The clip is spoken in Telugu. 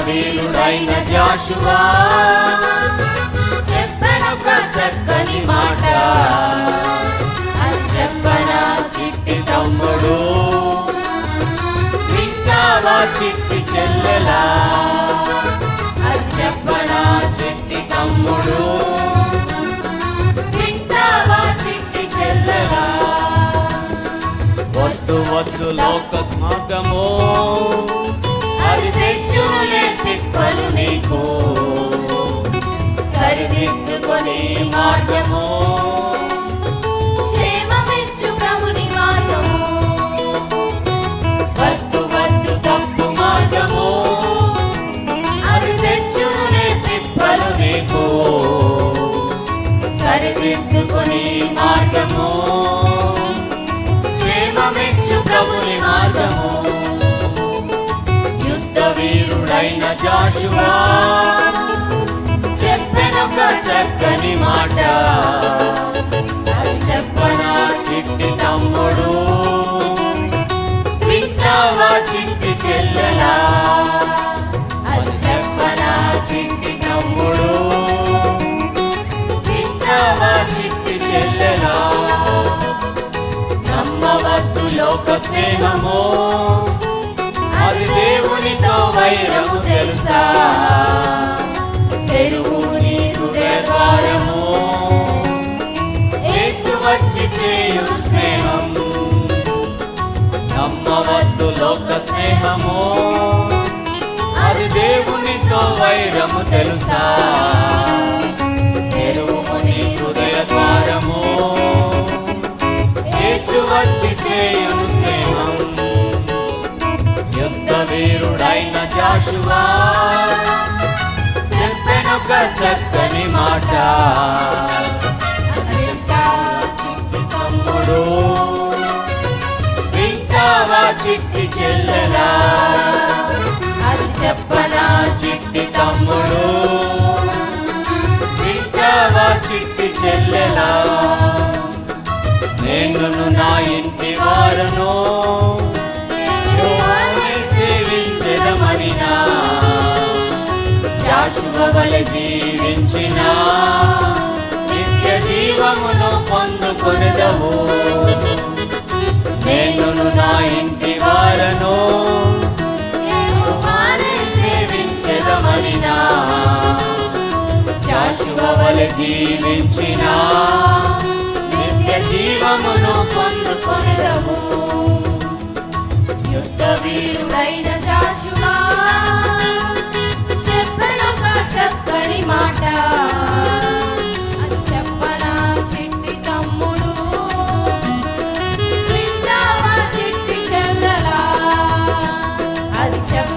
వీరుడైన జాషువా చెప్పనొక చక్కని మాట, అది చెప్పనా చిట్టి తమ్ముడు, వింటావా చిట్టి చెల్లెలా, అది చెప్పనా చిట్టి తమ్ముడు, వింటావా చిట్టి చెల్లెలా. వద్దు వద్దు లోక మార్గము, అది తెచ్చునులే తిప్పలు నీకు, సరిదిద్దుకొని మార్గము, క్షేమమిచ్చు ప్రభుని మార్గము. వద్దు వద్దు తప్పు మార్గము, అది తెచ్చునులే తిప్పలు నీకు, సరిదిద్దుకొని మార్గము, క్షేమమిచ్చు ప్రభుని మార్గము. వీరుడైన జాషువా చెప్పెనొక చక్కని మాట, అది చెప్పనా చిట్టి తమ్ముడు, వింటావా చిట్టి చెల్లెలా, అది చెప్పనా చిట్టి తమ్ముడు, వింటావా చిట్టి చెల్లెలా. నమ్మవద్దు లోక స్నేహము, అది దేవునితో వైరము తెలుసా, తెరువు నీ హృదయ ద్వారము, యేసు వచ్చి చేయును స్నేహం. నమ్మవద్దు లోక స్నేహము, అది దేవునితో వైరము తెలుసా, తెరువు నీ హృదయ ద్వారము, యేసు వచ్చి చేయును స్నేహం. వీరుడైన జాషువా చెప్పెనొక చక్కని మాట, చిట్టి తమ్ముడు, వింటావా చిట్టి చెల్లెలా, అది చెప్పనా చిట్టి తమ్ముడు, వింటావా చిట్టి చెల్లెలా. నేను నా ఇంటి వారను సేవించెదమనినా, జాషువా వలె జీవించిన నిత్య జీవమును పొందుకొనెదవు. నేను నా ఇంటి వారను సేవించెదమనినా, జాషువా వలె జీవించిన నిత్య జీవమును పొందుకొనెదవు. వీరుడైన జాషువా చెప్పనొక చక్కని మాట, అది చెప్పనా చిట్టి తమ్ముడు, వింటావా చిట్టి చెల్లెలా, అది చెప్ప